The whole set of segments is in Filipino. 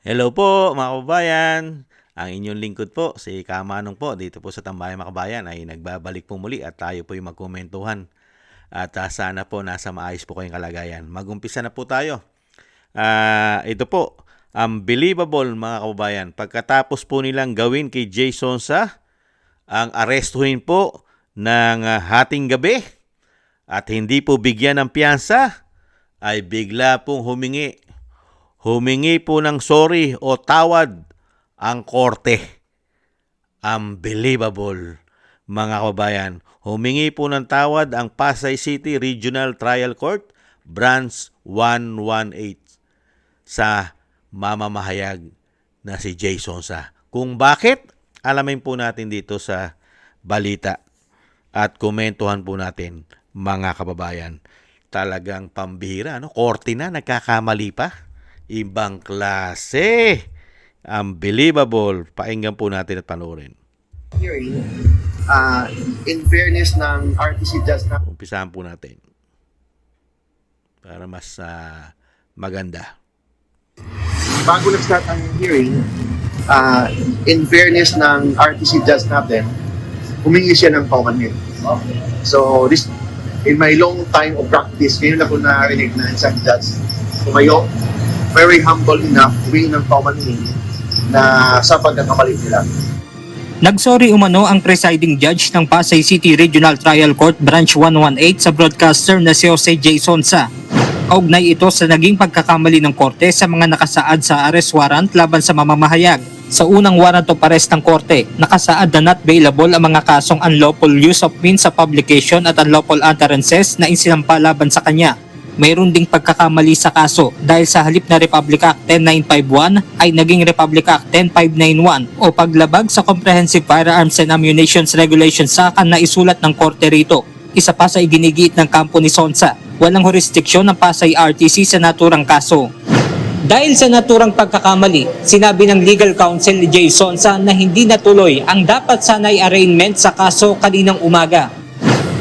Hello po mga kababayan. Ang inyong lingkod po, si Kamanong po, dito po sa Tambayan mga kabayan ay nagbabalik po muli at tayo po yung magkomentuhan. At sana po nasa maayos po kayong kalagayan. Magumpisa na po tayo. Ito po, unbelievable mga kababayan. Pagkatapos po nilang gawin kay Jason sa ang arestuhin po ng hating gabi at hindi po bigyan ng piyansa, ay bigla pong Humingi po ng sorry o tawad ang korte. Unbelievable, mga kababayan. Humingi po ng tawad ang Pasay City Regional Trial Court, Branch 118 sa mamamahayag na si Jason Sa. Kung bakit, alamin po natin dito sa balita at komentuhan po natin, mga kababayan. Talagang pambihira, no? Korte na, nagkakamali pa. Ibang klase. Unbelievable. Painggan po natin at panoorin. Hearing, in fairness ng RTC Just na Umpisahan po natin. Para mas maganda. bago nag-start ang hearing, in fairness ng RTC Just natin, humingi siya ng paumanhin. So, this, in my long time of practice, ngayon ako narinig na isang judge tumayo, very humble enough, humingi ng paumanhin na sa pagkakamali nila. Nagsorry umano ang presiding judge ng Pasay City Regional Trial Court Branch 118 sa broadcaster na si Jose Jason Sa. Kaugnay ito sa naging pagkakamali ng korte sa mga nakasaad sa arrest warrant laban sa mamamahayag. Sa unang warrant of arrest ng korte, nakasaad na not bailable ang mga kasong unlawful use of means sa publication at unlawful utterances na isinampa laban sa kanya. Mayroon ding pagkakamali sa kaso dahil sa halip na Republic Act 10951 ay naging Republic Act 10591 o paglabag sa Comprehensive Firearms and Ammunition Regulations Act na isulat ng korte rito. Isa pa sa iginigiit ng kampo ni Sonsa, walang jurisdiksyon ng Pasay RTC sa naturang kaso. Dahil sa naturang pagkakamali, sinabi ng legal counsel ni Jay Sonsa na hindi natuloy ang dapat sanay arraignment sa kaso kaninang umaga.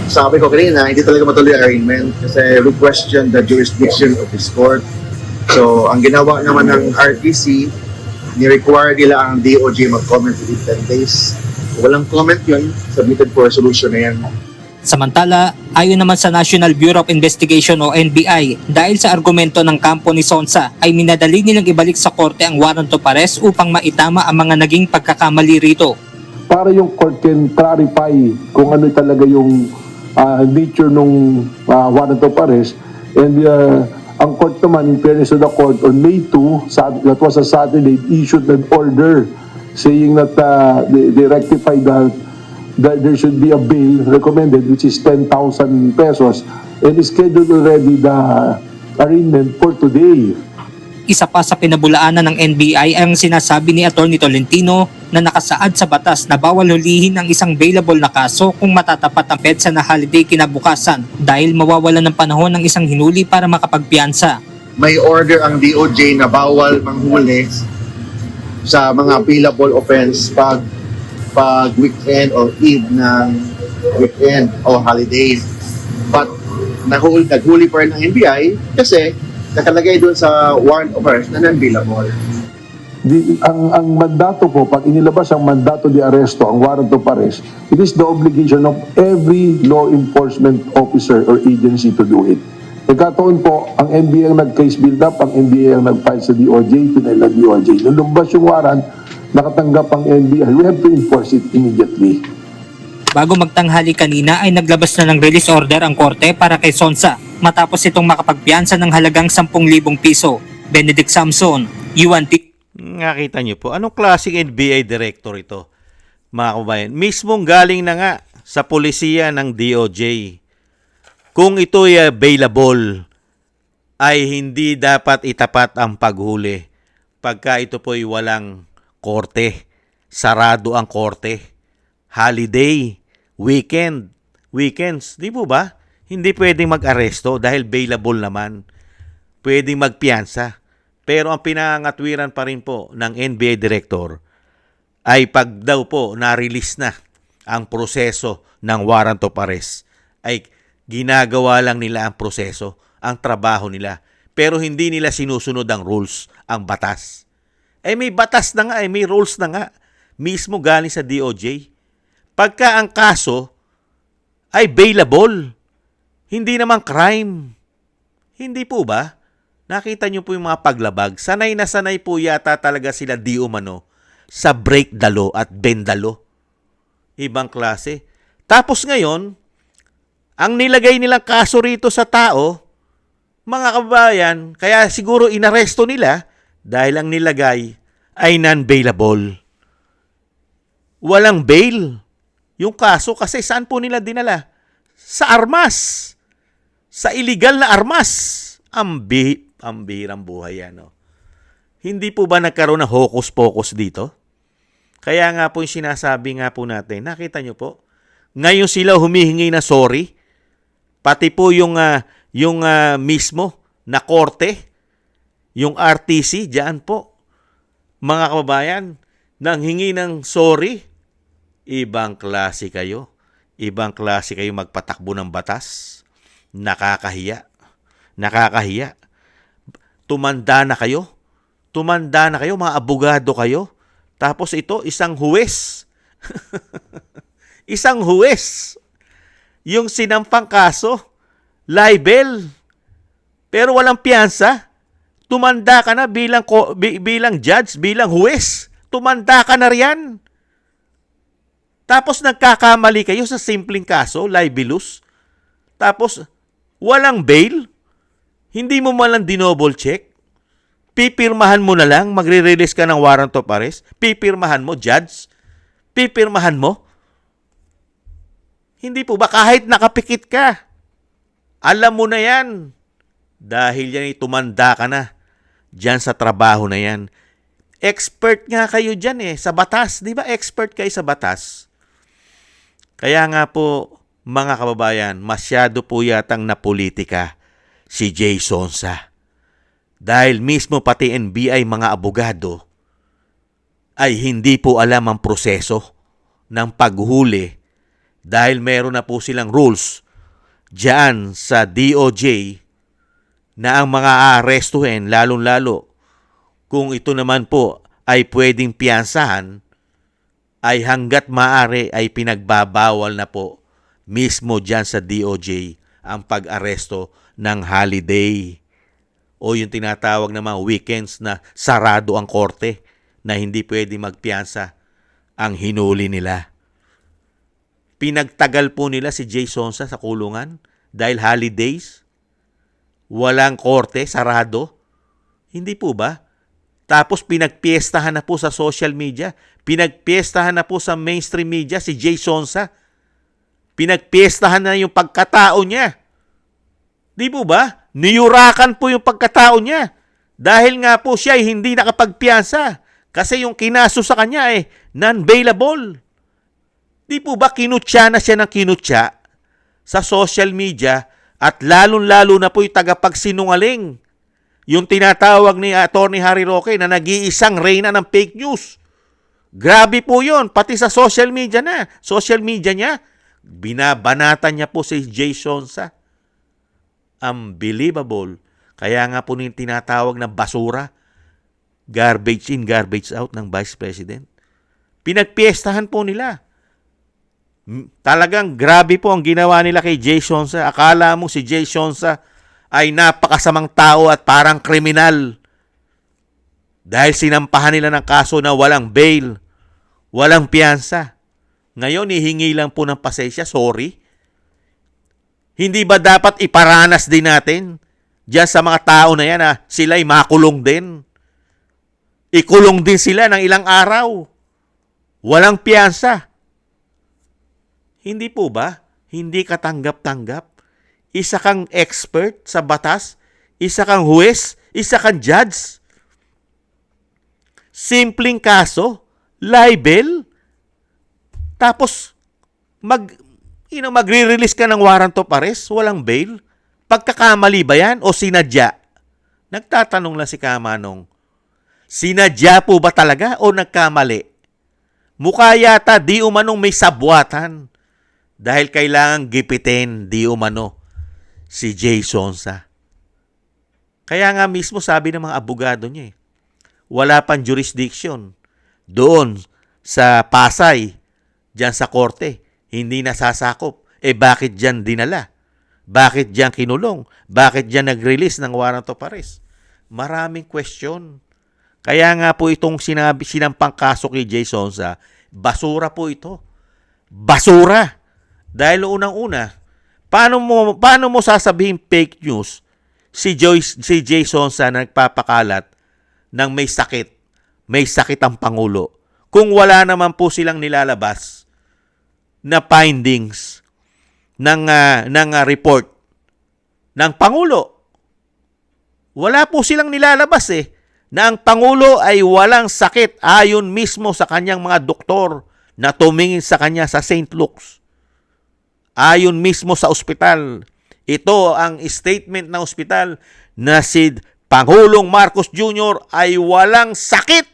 Sabi ko kanina, hindi talaga matuloy ang arraignment kasi we question the jurisdiction of this court. So, ang ginawa naman ng RTC, ni-require nila ang DOJ mag-comment within 10 days. Walang comment yun, submitted for resolution na yan. Samantala, ayon naman sa National Bureau of Investigation o NBI, dahil sa argumento ng kampo ni Sonsa ay minadali nilang ibalik sa korte ang warrant of arrest upang maitama ang mga naging pagkakamali rito. Para yung court can clarify kung ano talaga yung nature nung warrant of arrest. And ang court naman, in fairness to the court, on May 2, that was a Saturday, issued an order saying that they rectified that there should be a bail recommended, which is 10,000 pesos, and scheduled already the arraignment for today. Isa pa sa pinabulaanan ng NBI ay ang sinasabi ni Atty. Tolentino na nakasaad sa batas na bawal hulihin ang isang bailable na kaso kung matatapat ang petsa na holiday kinabukasan dahil mawawalan ng panahon ng isang hinuli para makapagpiyansa. May order ang DOJ na bawal manghuli sa mga bailable offense pag weekend or eve ng weekend o holiday. But naghuli pa rin ng NBI kasi nakalagay doon sa warrant of arrest na non-bailable. Ang mandato po, pag inilabas ang mandato de aresto, ang warrant of arrest, it is the obligation of every law enforcement officer or agency to do it. Nagkataon po, ang NBI ang nag-case build up, ang NBI ang nag-file sa DOJ, pinay na DOJ. Nung lumabas yung warrant, nakatanggap ang NBI, we have to enforce it immediately. Bago magtanghali kanina ay naglabas na ng release order ang korte para kay Sonsa matapos itong makapagpiyansa ng halagang 10,000 piso. Benedict Samson, UNT. Nakita niyo po, anong klaseng NBI director ito, mga kababayan? Mismong galing na nga sa polisiya ng DOJ. Kung ito ay bailable, ay hindi dapat itapat ang paghuli pagka ito po ay walang korte. Sarado ang korte. Holiday, weekends, di po ba? Hindi pwedeng mag-aresto dahil bailable naman. Pwedeng magpiyansa. Pero ang pinangatwiran pa rin po ng NBI director ay pag daw po na-release na ang proseso ng warrant of arrest, ay ginagawa lang nila ang proseso, ang trabaho nila. Pero hindi nila sinusunod ang rules, ang batas. may batas na nga, may rules na nga. Mismo galing sa DOJ. Pagka ang kaso ay bailable, hindi naman crime. Hindi po ba? Nakita niyo po yung mga paglabag. Sanay na sanay po yata talaga sila di umano sa break the law at bend the law. Ibang klase. Tapos ngayon, ang nilagay nilang kaso rito sa tao, mga kababayan, kaya siguro inaresto nila dahil ang nilagay ay non-bailable. Walang bail. Yung kaso kasi saan po nila dinala? Sa armas. Sa illegal na armas. Ang bihirang buhay yan. No? Hindi po ba nagkaroon ng hocus-pocus dito? Kaya nga po yung sinasabi nga po natin, nakita nyo po, ngayon sila humihingi na sorry, pati po yung mismo na korte, yung RTC, diyan po, mga kababayan, nang hingi ng sorry, ibang klase kayo. Ibang klase kayo magpatakbo ng batas. Nakakahiya. Nakakahiya. Tumanda na kayo. Tumanda na kayo, mga abogado kayo. Tapos ito, isang huwes. Isang huwes. Yung sinampang kaso, libel. Pero walang piyansa. Tumanda ka na bilang judge, bilang huwes. Tumanda ka na riyan. Tapos nagkakamali kayo sa simpleng kaso, libelous. Tapos walang bail. Hindi mo man lang dinouble check. Pipirmahan mo na lang, magre-release ka ng warrant of arrest. Pipirmahan mo, judge. Pipirmahan mo. Hindi po ba kahit nakapikit ka? Alam mo na yan. Dahil yan tumanda ka na. Diyan sa trabaho na yan. Expert nga kayo dyan sa batas. Di ba expert kayo sa batas? Kaya nga po, mga kababayan, masyado po yatang napolitika si Jay Sonsa. Dahil mismo pati NBI mga abogado ay hindi po alam ang proseso ng paghuli dahil meron na po silang rules diyan sa DOJ na ang mga aarestuhin lalong-lalo kung ito naman po ay pwedeng piyansahan ay hanggat maaari ay pinagbabawal na po mismo diyan sa DOJ ang pag-aresto ng holiday o yung tinatawag na mga weekends na sarado ang korte na hindi pwede magpiyansa ang hinuli nila. Pinagtagal po nila si Jay Sonsa sa kulungan dahil holidays, walang korte, sarado. Hindi po ba? Tapos pinagpiestahan na po sa social media, pinagpiestahan na po sa mainstream media si Jay Sonsa. Pinagpiestahan na yung pagkatao niya. Di po ba? Niyurakan po yung pagkatao niya. Dahil nga po siya ay hindi nakapagpiyansa. Kasi yung kinaso sa kanya ay non-bailable. Di po ba kinutya na siya ng kinutya sa social media at lalong-lalo na po yung tagapagsinungaling. Yung tinatawag ni Atty. Harry Roque na nag-iisang reyna ng fake news. Grabe po yun. Pati sa social media na. Social media niya, binabanatan niya po si Jay Sonsa. Unbelievable. Kaya nga po yung tinatawag na basura, garbage in, garbage out ng Vice President. Pinagpiestahan po nila. Talagang grabe po ang ginawa nila kay Jay Sonsa. Akala mo si Jay Sonsa ay napakasamang tao at parang kriminal. Dahil sinampahan nila ng kaso na walang bail, walang piyansa. Ngayon, hihingi lang po ng pasensya, sorry. Hindi ba dapat iparanas din natin diyan sa mga tao na yan na sila'y makulong din? Ikulong din sila ng ilang araw. Walang piyansa. Hindi po ba? Hindi katanggap-tanggap. Isa kang expert sa batas, isa kang huwes, isa kang judge. Simpleng kaso, libel, tapos magre-release ka ng warrant of arrest, walang bail. Pagkakamali ba yan o sinadya? Nagtatanong lang si Kamanong, sinadya po ba talaga o nagkamali? Mukha yata di umanong may sabwatan dahil kailangang gipitin di umano si Jay Sonsa. Kaya nga mismo sabi ng mga abogado niya wala pang jurisdiction doon sa Pasay, dyan sa korte, hindi nasasakop. Bakit dyan dinala? Bakit dyan kinulong? Bakit dyan nag-release ng warrant of arrest? Maraming question. Kaya nga po itong sinampang kaso kay Jay Sonsa, basura po ito. Basura. Dahil unang-una, paano mo sasabihin fake news si Jay Sonsa na nagpapakalat ng may sakit ang Pangulo, kung wala naman po silang nilalabas na findings ng report ng Pangulo. Wala po silang nilalabas na ang Pangulo ay walang sakit ayon mismo sa kanyang mga doktor na tumingin sa kanya sa St. Luke's. Ayon mismo sa ospital. Ito ang statement ng ospital na si Pangulong Marcos Jr. ay walang sakit,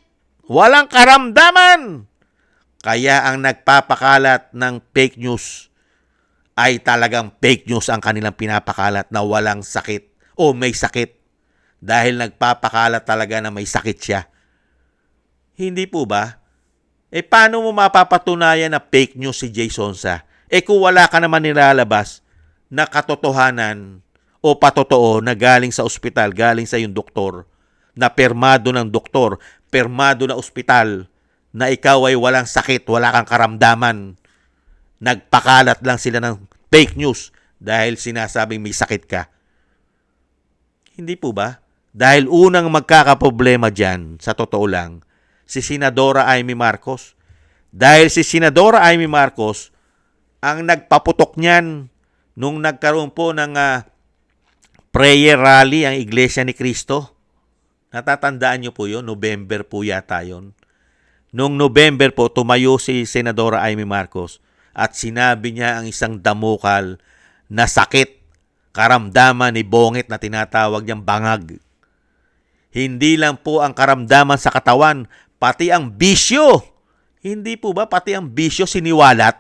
walang karamdaman. Kaya ang nagpapakalat ng fake news ay talagang fake news ang kanilang pinapakalat na walang sakit o may sakit. Dahil nagpapakalat talaga na may sakit siya. Hindi po ba? Paano mo mapapatunayan na fake news si Jay Sonsa? Kung wala ka naman nilalabas na katotohanan o patotoo na galing sa ospital, galing sa yung doktor, na permado ng doktor, permado na ospital, na ikaw ay walang sakit, wala kang karamdaman. Nagpakalat lang sila ng fake news dahil sinasabing may sakit ka. Hindi po ba? Dahil unang magkakaproblema dyan, sa totoo lang, si Senadora Amy Marcos. Dahil si Senadora Amy Marcos ang nagpaputok niyan nung nagkaroon po ng prayer rally ang Iglesia ni Cristo. Natatandaan niyo po yun? November po yata yun. Nung November po, tumayo si Senadora Amy Marcos at sinabi niya ang isang damukal na sakit, karamdaman ni Bongit na tinatawag niyang bangag. Hindi lang po ang karamdaman sa katawan, pati ang bisyo. Hindi po ba pati ang bisyo siniwalat?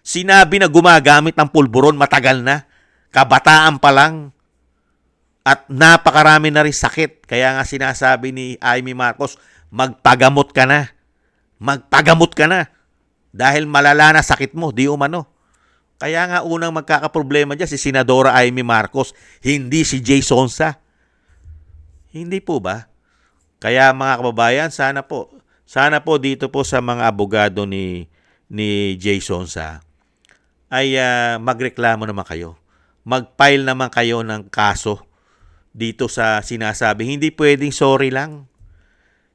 Sinabi na gumagamit ng pulburon matagal na, kabataan pa lang. At napakarami na rin sakit. Kaya nga sinasabi ni Amy Marcos, magpagamot ka na. Magpagamot ka na. Dahil malala na sakit mo, di umano. Kaya nga unang magkakaproblema dyan si Senadora Amy Marcos, hindi si Jay Sonsa. Hindi po ba? Kaya mga kababayan, sana po dito po sa mga abogado ni Jay Sonsa ay magreklamo naman kayo. Mag-file naman kayo ng kaso dito sa sinasabi. Hindi pwedeng sorry lang.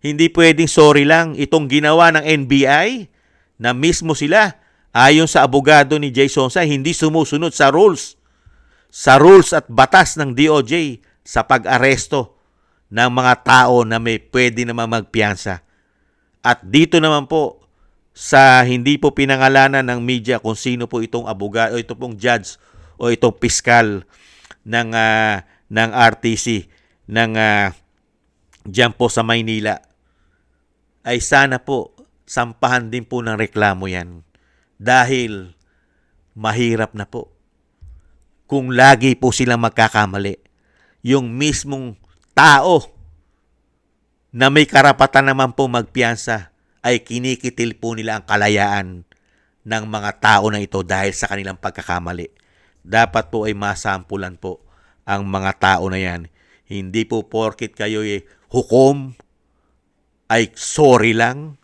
Hindi pwedeng sorry lang. Itong ginawa ng NBI na mismo sila, ayon sa abogado ni Jay Sonsa, hindi sumusunod sa rules. Sa rules at batas ng DOJ sa pag-aresto ng mga tao na may pwede naman magpiyansa. At dito naman po, sa hindi po pinangalanan ng media kung sino po itong abogado, o ito pong judge, o itong piskal ng RTC, dyan po sa Maynila, ay sana po, sampahan din po ng reklamo yan. Dahil, mahirap na po. Kung lagi po silang magkakamali, yung mismong tao na may karapatan naman po magpiyansa ay kinikitil po nila ang kalayaan ng mga tao na ito dahil sa kanilang pagkakamali. Dapat po ay masampulan po ang mga tao na yan. Hindi po porkit kayo hukom ay sorry lang.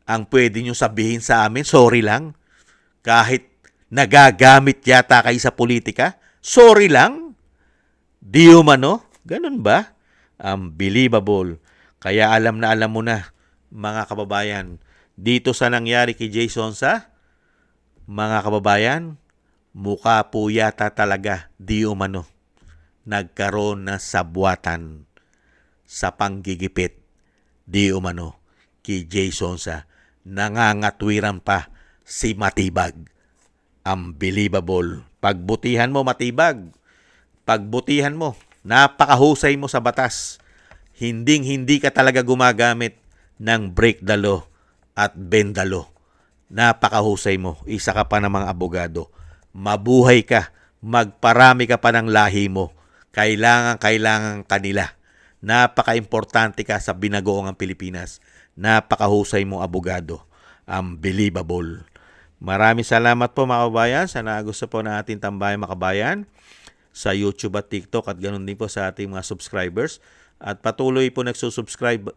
Ang pwede nyo sabihin sa amin, sorry lang. Kahit nagagamit yata kayo sa politika, sorry lang. Di umano? Ganun ba? Unbelievable. Kaya alam mo na, mga kababayan, dito sa nangyari kay Jay Sonsa, mga kababayan, mukha po yata talaga di umano nagkaroon na sabwatan sa panggigipit di umano kay Jay Sonsa. Nangangatwiran pa si Matibag. Unbelievable. Pagbutihan mo, Matibag. Pagbutihan mo. Napakahusay mo sa batas. Hindi ka talaga gumagamit ng break the law at bend the law. Napakahusay mo. Isa ka pa ng mga abogado. Mabuhay ka. Magparami ka pa ng lahi mo. Kailangan kanila Napaka-importante ka sa binagoong Pilipinas. Napakahusay mong abogado. Unbelievable. Maraming salamat po mga kabayan sa nagusto po ng ating Tambayang Makabayan sa YouTube at TikTok at ganoon din po sa ating mga subscribers. At patuloy po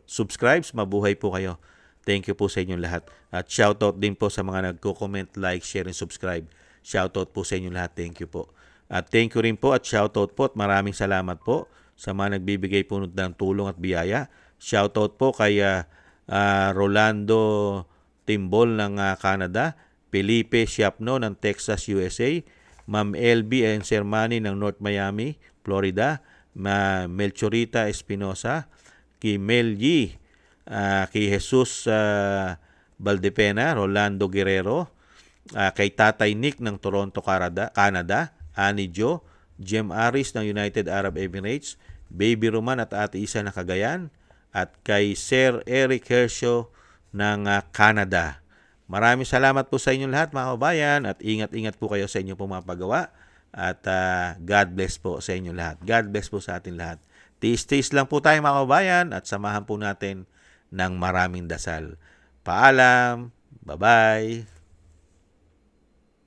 subscribes, mabuhay po kayo. Thank you po sa inyong lahat. At shoutout din po sa mga nagko-comment, like, share, and subscribe. Shoutout po sa inyong lahat. Thank you po. At thank you rin po at shoutout po at maraming salamat po sa mga nagbibigay po ng tulong at biyaya. Shoutout po kay Rolando Timbol ng Canada, Felipe Siapno ng Texas, USA, Ma'am LB and Sermani ng North Miami, Florida, Melchorita Espinosa, kay Mel G, kay Jesus Valdepena, Rolando Guerrero, kay Tatay Nick ng Toronto, Canada, Annie Jo, Jem Aris ng United Arab Emirates, Baby Roman at Ate Isa ng Cagayan, at kay Sir Eric Hershaw ng Canada. Maraming salamat po sa inyong lahat mga kabayan at ingat-ingat po kayo sa inyong pumapagawa at God bless po sa inyong lahat. God bless po sa atin lahat. Tiis-tiis lang po tayo mga kabayan at samahan po natin ng maraming dasal. Paalam. Bye-bye.